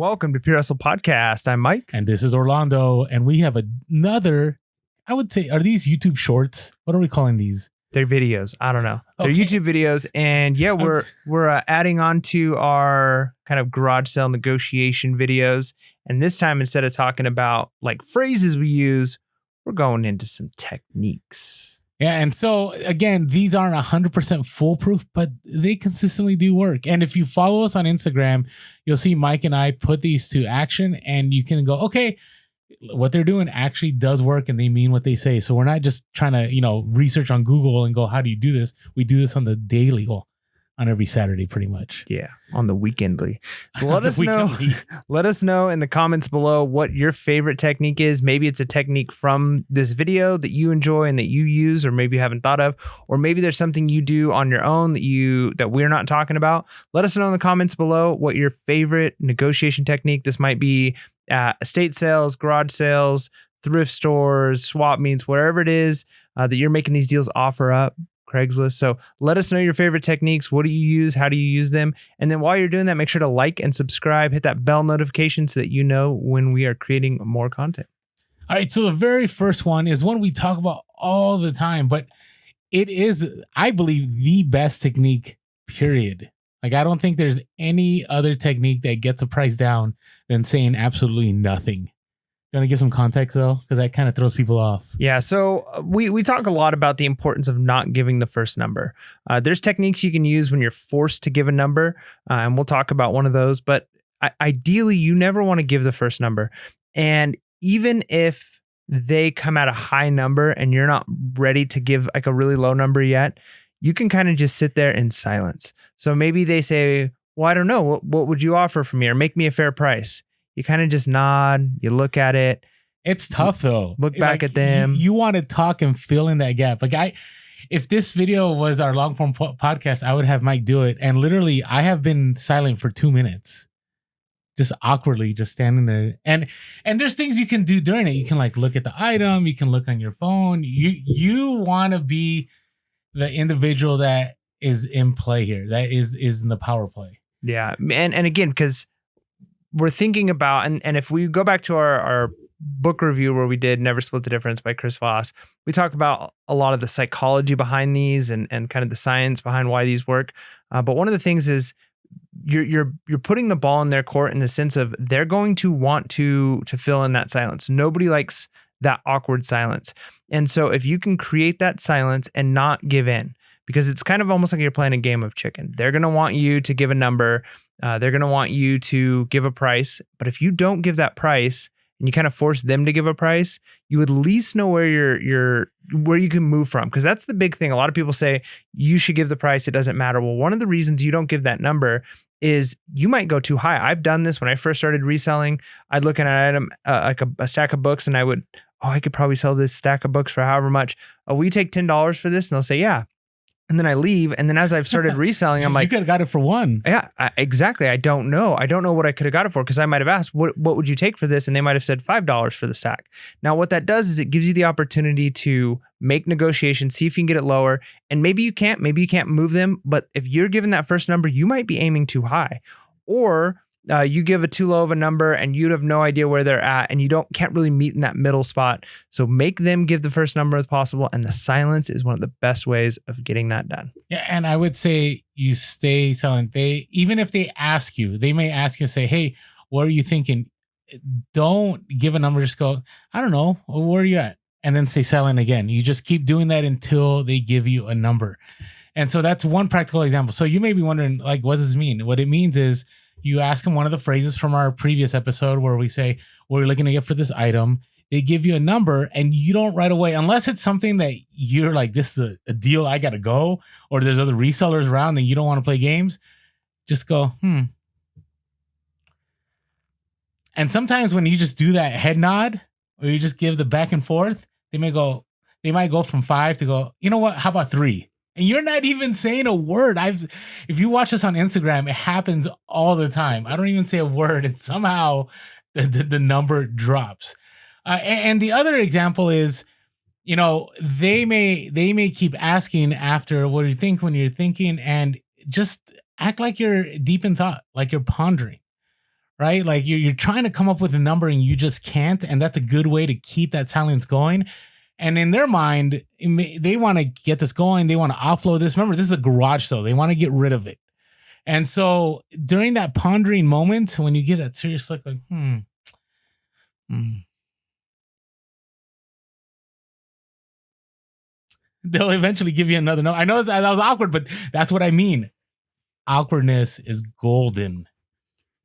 Welcome to Pure Hustle Podcast. I'm Mike. And this is Orlando. And we have another, I would say, are these YouTube shorts? What are we calling these? They're videos. I don't know. They're Okay. YouTube videos. And yeah, we're adding on to our kind of garage sale negotiation videos. And this time, instead of talking about like phrases we use, we're going into some techniques. Yeah. And so, again, these aren't 100% foolproof, but they consistently do work. And if you follow us on Instagram, you'll see Mike and I put these to action and you can go, okay, what they're doing actually does work and they mean what they say. So we're not just trying to, research on Google and go, how do you do this? We do this on the daily, on every Saturday, pretty much. Yeah, on the weekendly. So let us know. Let us know in the comments below what your favorite technique is. Maybe it's a technique from this video that you enjoy and that you use, or maybe you haven't thought of, or maybe there's something you do on your own that we're not talking about. Let us know in the comments below what your favorite negotiation technique. This might be estate sales, garage sales, thrift stores, swap meets, wherever it is that you're making these deals offer up. Craigslist. So let us know your favorite techniques. What do you use? How do you use them? And then while you're doing that, make sure to like and subscribe, hit that bell notification so that you know when we are creating more content. All right. So the very first one is one we talk about all the time, but it is, I believe, the best technique, period. Like, I don't think there's any other technique that gets the price down than saying absolutely nothing. Gonna give some context though, because that kind of throws people off. Yeah, so we talk a lot about the importance of not giving the first number. There's techniques you can use when you're forced to give a number, and we'll talk about one of those. But ideally, you never want to give the first number. And even if they come at a high number and you're not ready to give like a really low number yet, you can kind of just sit there in silence. So maybe they say, well, I don't know, what would you offer for me, or make me a fair price? You kind of just nod, you look at it. It's tough though. Look back at them. You want to talk and fill in that gap. Like if this video was our long form podcast, I would have Mike do it. And literally I have been silent for 2 minutes, just awkwardly, just standing there. And there's things you can do during it. You can like look at the item. You can look on your phone. You want to be the individual that is in play here. That is in the power play. Yeah. And again, because we're thinking about, and if we go back to our book review where we did Never Split the Difference by Chris Voss, we talk about a lot of the psychology behind these and kind of the science behind why these work. But one of the things is you're putting the ball in their court in the sense of they're going to want to fill in that silence. Nobody likes that awkward silence. And so if you can create that silence and not give in, because it's kind of almost like you're playing a game of chicken. They're going to want you to give a number. They're going to want you to give a price. But if you don't give that price and you kind of force them to give a price, you at least know where where you can move from. Because that's the big thing. A lot of people say you should give the price. It doesn't matter. Well, one of the reasons you don't give that number is you might go too high. I've done this when I first started reselling. I'd look at an item, like a stack of books, and I could probably sell this stack of books for however much. Oh, will you take $10 for this? And they'll say, yeah. And then I leave. And then as I've started reselling, I'm like, you could have got it for $1. Yeah, exactly. I don't know. I don't know what I could have got it for, because I might have asked, what would you take for this? And they might have said $5 for the stack. Now, what that does is it gives you the opportunity to make negotiations, see if you can get it lower. And maybe you can't move them. But if you're given that first number, you might be aiming too high. Or you give a too low of a number and you'd have no idea where they're at, and you can't really meet in that middle spot. So make them give the first number as possible. And the silence is one of the best ways of getting that done. Yeah. And I would say you stay silent. Even if they ask you, they may ask you, say, hey, what are you thinking? Don't give a number. Just go, I don't know. Where are you at? And then stay silent again. You just keep doing that until they give you a number. And so that's one practical example. So you may be wondering, like, what does this mean? What it means is, you ask them one of the phrases from our previous episode where we say, what are you looking to get for this item? They give you a number and you don't right away, unless it's something that you're like, this is a deal, I got to go, or there's other resellers around and you don't want to play games. Just go, And sometimes when you just do that head nod or you just give the back and forth, they might go from 5 to go, you know what? How about 3? And you're not even saying a word. If you watch us on Instagram, it happens all the time. I don't even say a word, and somehow the number drops. And the other example is, they may keep asking after, what do you think when you're thinking, and just act like you're deep in thought, like you're pondering, right? Like you're trying to come up with a number and you just can't. And that's a good way to keep that silence going. And in their mind, they want to get this going. They want to offload this. Remember, this is a garage sale. They want to get rid of it. And so during that pondering moment, when you give that serious look like, they'll eventually give you another no. I know that was awkward, but that's what I mean. Awkwardness is golden.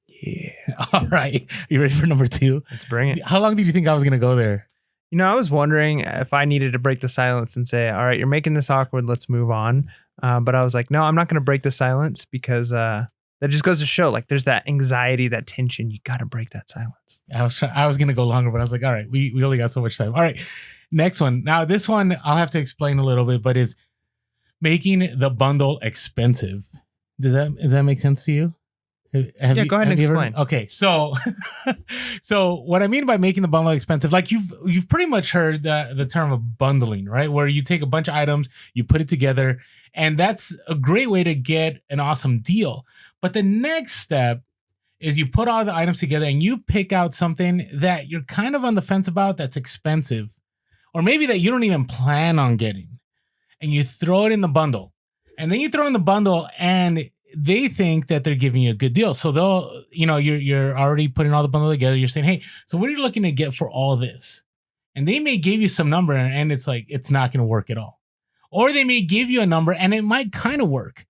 Yeah. All right. You ready for number 2? Let's bring it. How long did you think I was going to go there? You know, I was wondering if I needed to break the silence and say, all right, you're making this awkward. Let's move on. But I was like, no, I'm not going to break the silence because that just goes to show like there's that anxiety, that tension. You got to break that silence. I was going to go longer, but I was like, all right, we only got so much time. All right. Next one. Now, this one I'll have to explain a little bit, but is making the bundle expensive. Does that make sense to you? Go ahead and explain. Okay, so what I mean by making the bundle expensive, like you've pretty much heard the term of bundling, right? Where you take a bunch of items, you put it together, and that's a great way to get an awesome deal. But the next step is you put all the items together and you pick out something that you're kind of on the fence about that's expensive, or maybe that you don't even plan on getting, and you throw it in the bundle. And then you throw in the bundle and they think that they're giving you a good deal. So they'll, you're already putting all the bundle together. You're saying, hey, so what are you looking to get for all this? And they may give you some number and it's like, it's not going to work at all. Or they may give you a number and it might kind of work.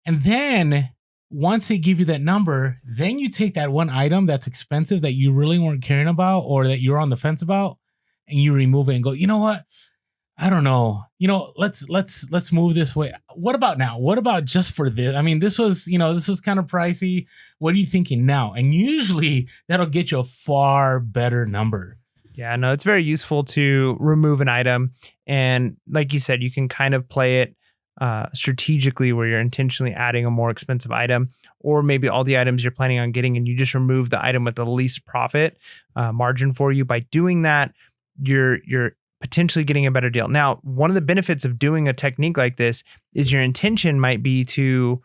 And then once they give you that number, then you take that one item that's expensive that you really weren't caring about or that you're on the fence about and you remove it and go, you know what? I don't know. Let's move this way. What about now? What about just for this? I mean, this was kind of pricey. What are you thinking now? And usually that'll get you a far better number. Yeah, no, it's very useful to remove an item. And like you said, you can kind of play it strategically where you're intentionally adding a more expensive item, or maybe all the items you're planning on getting and you just remove the item with the least profit margin for you. By doing that, you're potentially getting a better deal. Now, one of the benefits of doing a technique like this is your intention might be to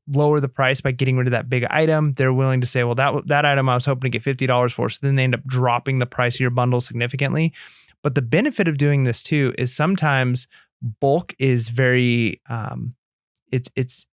lower the price by getting rid of that big item. They're willing to say, well, that item I was hoping to get $50 for. So then they end up dropping the price of your bundle significantly. But the benefit of doing this too is sometimes bulk is very, it's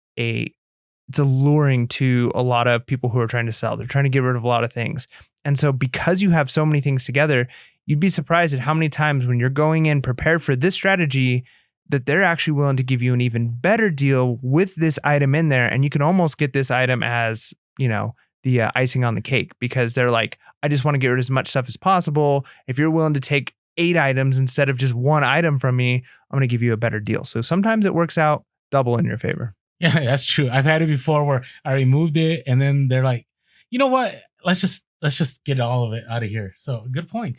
alluring to a lot of people who are trying to sell. They're trying to get rid of a lot of things. And so because you have so many things together, you'd be surprised at how many times when you're going in prepared for this strategy that they're actually willing to give you an even better deal with this item in there. And you can almost get this item as, the icing on the cake because they're like, I just want to get rid of as much stuff as possible. If you're willing to take 8 items instead of just 1 item from me, I'm going to give you a better deal. So sometimes it works out double in your favor. Yeah, that's true. I've had it before where I removed it and then they're like, you know what? Let's just get all of it out of here. So good point.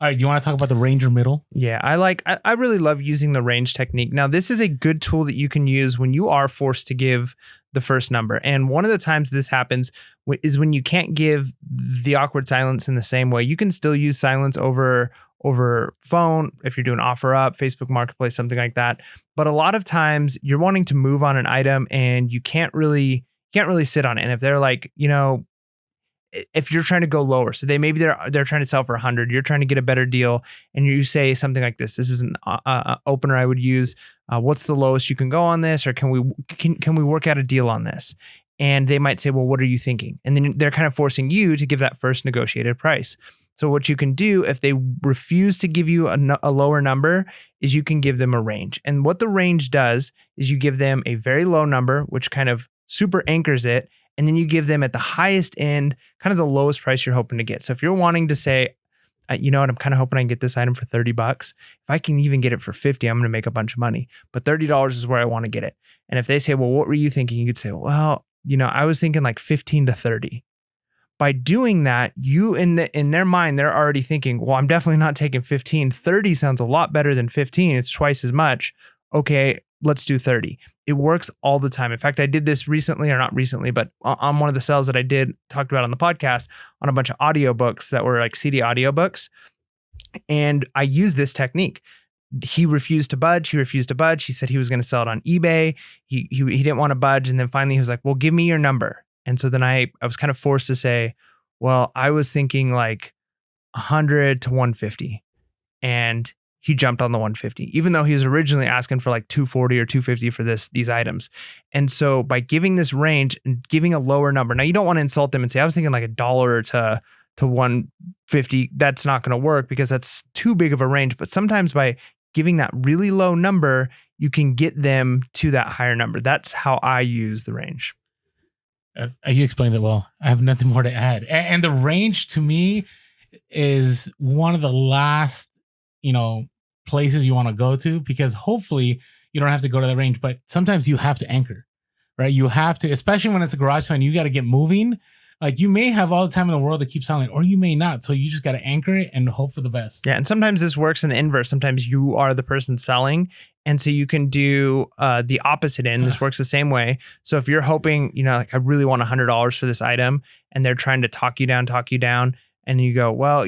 All right. Do you want to talk about the range or middle? Yeah, I really love using the range technique. Now, this is a good tool that you can use when you are forced to give the first number. And one of the times this happens is when you can't give the awkward silence in the same way. You can still use silence over phone if you're doing offer up, Facebook Marketplace, something like that. But a lot of times you're wanting to move on an item and you can't really sit on it. And if they're like, if you're trying to go lower, so they're trying to sell for 100, you're trying to get a better deal, and you say something like this is an opener I would use. What's the lowest you can go on this, or can we work out a deal on this? And they might say, well, what are you thinking? And then they're kind of forcing you to give that first negotiated price. So what you can do if they refuse to give you a lower number is you can give them a range. And what the range does is you give them a very low number, which kind of super anchors it. And then you give them at the highest end, kind of the lowest price you're hoping to get. So if you're wanting to say, you know what, I'm kind of hoping I can get this item for $30. If I can even get it for $50, I'm going to make a bunch of money. But $30 is where I want to get it. And if they say, well, what were you thinking? You could say, well, I was thinking like 15 to 30. By doing that, you in their mind, they're already thinking, well, I'm definitely not taking 15. 30 sounds a lot better than 15. It's twice as much. Okay, let's do 30. It works all the time. In fact, I did this recently, or not recently, but on one of the sales that I talked about on the podcast on a bunch of audiobooks that were like CD audiobooks. And I used this technique. He refused to budge. He said he was going to sell it on eBay. He didn't want to budge. And then finally he was like, well, give me your number. And so then I was kind of forced to say, well, I was thinking like 100 to 150. And he jumped on the 150, even though he was originally asking for like 240 or 250 for these items. And so by giving this range and giving a lower number, now you don't want to insult them and say, I was thinking like $1 to 150. That's not going to work because that's too big of a range. But sometimes by giving that really low number, you can get them to that higher number. That's how I use the range. You explained it well. I have nothing more to add. And the range to me is one of the last, places you want to go to, because hopefully you don't have to go to the range, but sometimes you have to anchor, right? You have to, especially when it's a garage sale and you got to get moving. Like you may have all the time in the world to keep selling, or you may not. So you just got to anchor it and hope for the best. Yeah. And sometimes this works in the inverse. Sometimes you are the person selling. And so you can do the opposite end. This works the same way. So if you're hoping, like I really want $100 for this item and they're trying to talk you down. And you go, well,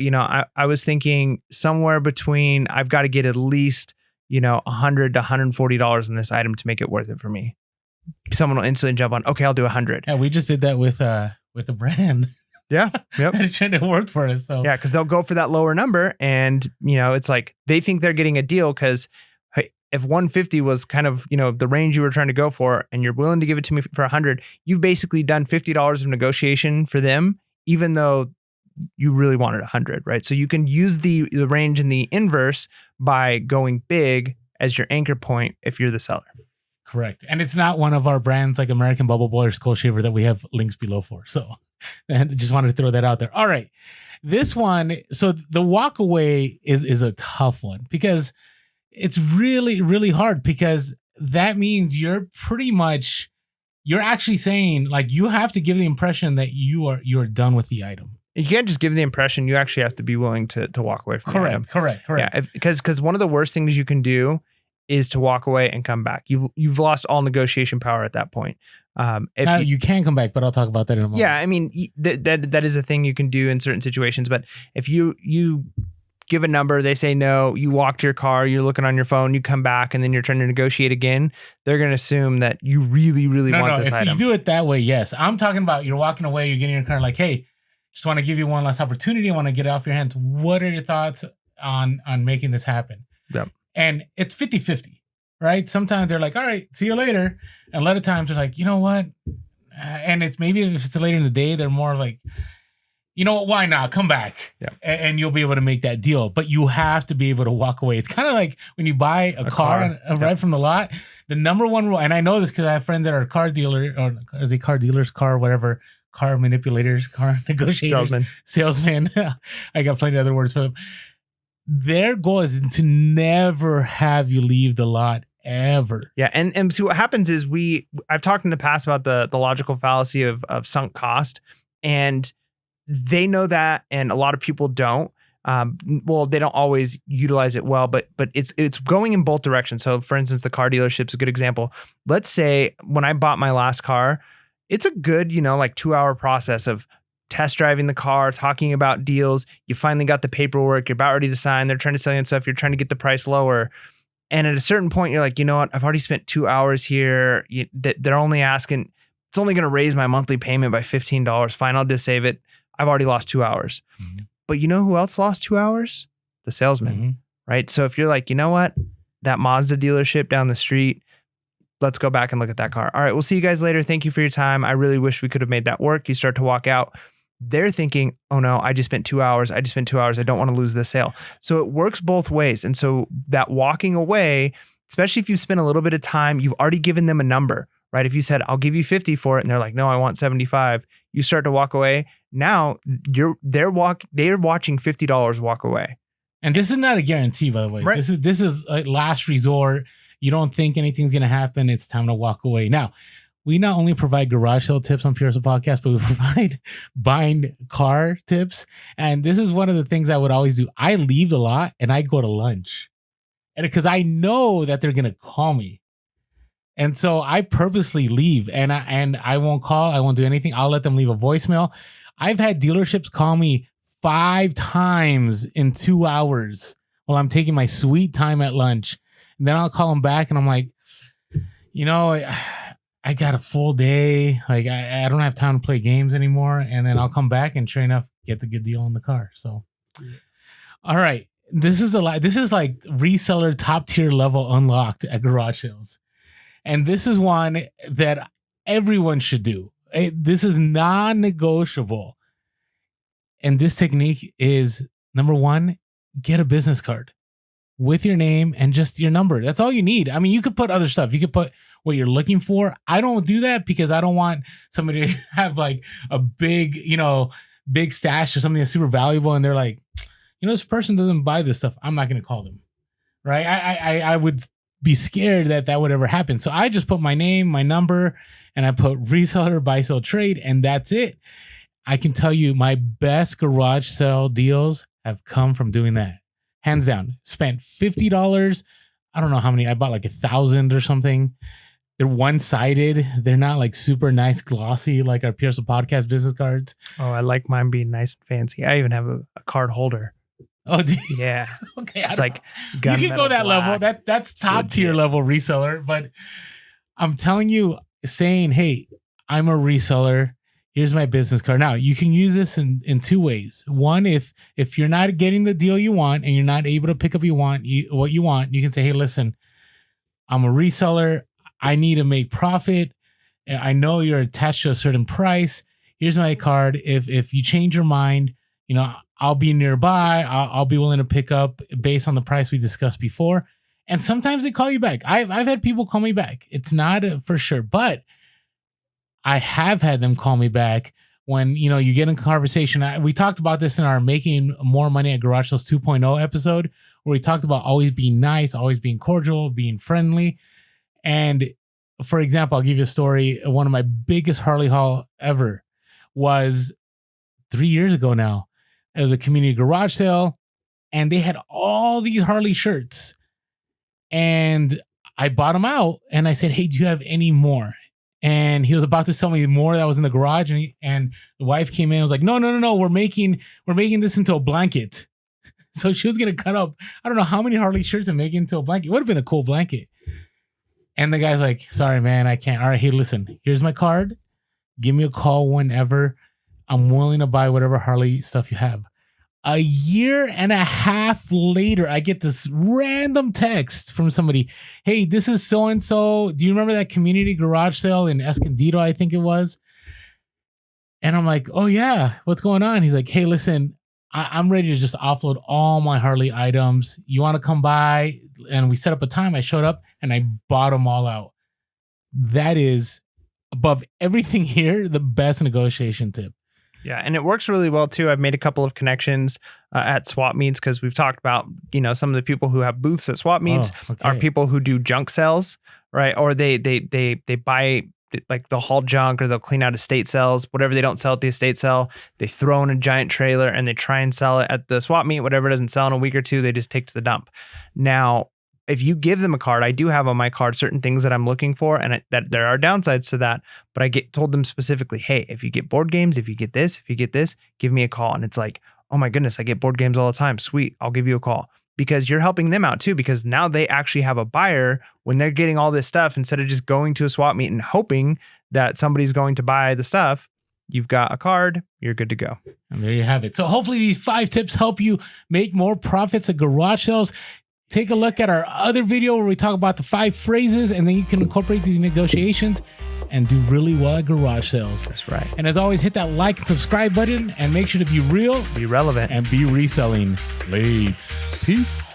I was thinking somewhere between, I've got to get at least, $100 to $140 in this item to make it worth it for me. Someone will instantly jump on, okay, I'll do 100. Yeah, we just did that with the brand. Yeah. Yep. It worked for us. So yeah, because they'll go for that lower number. And, it's like they think they're getting a deal because hey, if 150 was kind of, the range you were trying to go for and you're willing to give it to me for 100, you've basically done $50 of negotiation for them, even though you really wanted 100, right? So you can use the range in the inverse by going big as your anchor point if you're the seller. Correct. And it's not one of our brands like American Bubble Boy or Skull Shaver that we have links below for. So I just wanted to throw that out there. All right. This one, so the walk away is a tough one because it's really, really hard, because that means you're actually saying like you have to give the impression that you're done with the item. You can't just give the impression. You actually have to be willing to walk away from it. Correct. Yeah, because one of the worst things you can do is to walk away and come back. You've lost all negotiation power at that point. Now you can come back, but I'll talk about that in a moment. Yeah, I mean that is a thing you can do in certain situations. But if you give a number, they say no, you walk to your car, you're looking on your phone, you come back, and then you're trying to negotiate again, they're going to assume that you really, really want this item. If you do it that way, yes. I'm talking about you're walking away, you're getting in your car like, hey, just want to give you one last opportunity. I want to get it off your hands. What are your thoughts on making this happen? Yep. And it's 50-50, right? Sometimes they're like, all right, see you later. And a lot of times they're like, you know what? And it's maybe if it's later in the day, they're more like, you know what? Why not? Come back. Yeah. And you'll be able to make that deal. But you have to be able to walk away. It's kind of like when you buy a car right from the lot. The number one rule, and I know this because I have friends that are car dealers, or are they car dealers, whatever, car manipulators, car negotiators, salesmen. I got plenty of other words for them. Their goal is to never have you leave the lot ever. Yeah. And see what happens is I've talked in the past about the logical fallacy of sunk cost, and they know that. And a lot of people don't. Well, they don't always utilize it well, but it's going in both directions. So for instance, the car dealership's a good example. Let's say when I bought my last car, it's a good, like 2-hour process of test driving the car, talking about deals. You finally got the paperwork. You're about ready to sign. They're trying to sell you stuff. You're trying to get the price lower. And at a certain point, you're like, you know what? I've already spent 2 hours here. They're only asking, it's only going to raise my monthly payment by $15. Fine, I'll just save it. I've already lost 2 hours. Mm-hmm. But you know who else lost 2 hours? The salesman, mm-hmm. right? So if you're like, you know what? That Mazda dealership down the street, let's go back and look at that car. All right, we'll see you guys later. Thank you for your time. I really wish we could have made that work. You start to walk out. They're thinking, oh no, I just spent 2 hours. I don't want to lose this sale. So it works both ways. And so that walking away, especially if you spend a little bit of time, you've already given them a number, right? If you said, I'll give you 50 for it, and they're like, no, I want 75. You start to walk away. Now they're watching $50 walk away. And this is not a guarantee, by the way. Right. This is a last resort. You don't think anything's going to happen. It's time to walk away. Now, we not only provide garage sale tips on PHP Podcast, but we provide buying car tips. And this is one of the things I would always do. I leave the lot and I go to lunch. And because I know that they're going to call me. And so I purposely leave and I won't call. I won't do anything. I'll let them leave a voicemail. I've had dealerships call me 5 times in 2 hours while I'm taking my sweet time at lunch. And then I'll call them back and I'm like, I got a full day. Like I don't have time to play games anymore. And then I'll come back and sure enough, get the good deal on the car. So, all right. This is like reseller top tier level unlocked at garage sales. And this is one that everyone should do. This is non-negotiable. And this technique is, number one, get a business card with your name and just your number. That's all you need. I mean, you could put other stuff. You could put what you're looking for. I don't do that because I don't want somebody to have like a big, big stash or something that's super valuable. And they're like, this person doesn't buy this stuff. I'm not going to call them. Right. I would be scared that would ever happen. So I just put my name, my number, and I put reseller, buy, sell, trade, and that's it. I can tell you my best garage sale deals have come from doing that. Hands down. Spent $50. I don't know how many. I bought like 1,000 or something. They're one-sided. They're not like super nice, glossy like our PHP Podcast business cards. Oh, I like mine being nice and fancy. I even have a card holder. Oh, yeah. Okay. It's like you can go that black. level. That's top tier level reseller. But I'm telling you, saying, hey, I'm a reseller. Here's my business card. Now, you can use this in two ways. One, if you're not getting the deal you want and you're not able to pick up what you want, you can say, hey, listen, I'm a reseller. I need to make profit. I know you're attached to a certain price. Here's my card. If you change your mind, I'll be nearby. I'll be willing to pick up based on the price we discussed before. And sometimes they call you back. I've had people call me back. It's not for sure, but I have had them call me back when, you get in a conversation. We talked about this in our Making More Money at Garage Sales 2.0 episode, where we talked about always being nice, always being cordial, being friendly. And for example, I'll give you a story. One of my biggest Harley haul ever was 3 years ago now. It was a community garage sale and they had all these Harley shirts. And I bought them out and I said, hey, do you have any more? And he was about to sell me more that was in the garage. And the wife came in and was like, no. We're making this into a blanket. So she was going to cut up, I don't know how many Harley shirts and make it into a blanket. It would have been a cool blanket. And the guy's like, sorry, man, I can't. All right, hey, listen, here's my card. Give me a call whenever. I'm willing to buy whatever Harley stuff you have. A year and a half later, I get this random text from somebody. Hey, this is so-and-so. Do you remember that community garage sale in Escondido, I think it was? And I'm like, oh, yeah. What's going on? He's like, hey, listen, I'm ready to just offload all my Harley items. You want to come by? And we set up a time. I showed up and I bought them all out. That is, above everything here, the best negotiation tip. Yeah, and it works really well too. I've made a couple of connections at swap meets because we've talked about, some of the people who have booths at swap meets are people who do junk sales, right? Or they buy like they'll haul junk or they'll clean out estate sales, whatever they don't sell at the estate sale, they throw in a giant trailer and they try and sell it at the swap meet. Whatever doesn't sell in a week or two, they just take to the dump. Now, if you give them a card, I do have on my card certain things that I'm looking for, and that there are downsides to that. But I told them specifically, hey, if you get board games, if you get this, give me a call. And it's like, oh my goodness, I get board games all the time. Sweet, I'll give you a call. Because you're helping them out too, because now they actually have a buyer when they're getting all this stuff instead of just going to a swap meet and hoping that somebody's going to buy the stuff. You've got a card, you're good to go. And there you have it. So hopefully these 5 tips help you make more profits at garage sales. Take a look at our other video where we talk about the 5 phrases, and then you can incorporate these negotiations and do really well at garage sales. That's right. And as always, hit that like and subscribe button and make sure to be real, be relevant, and be reselling. Late. Peace.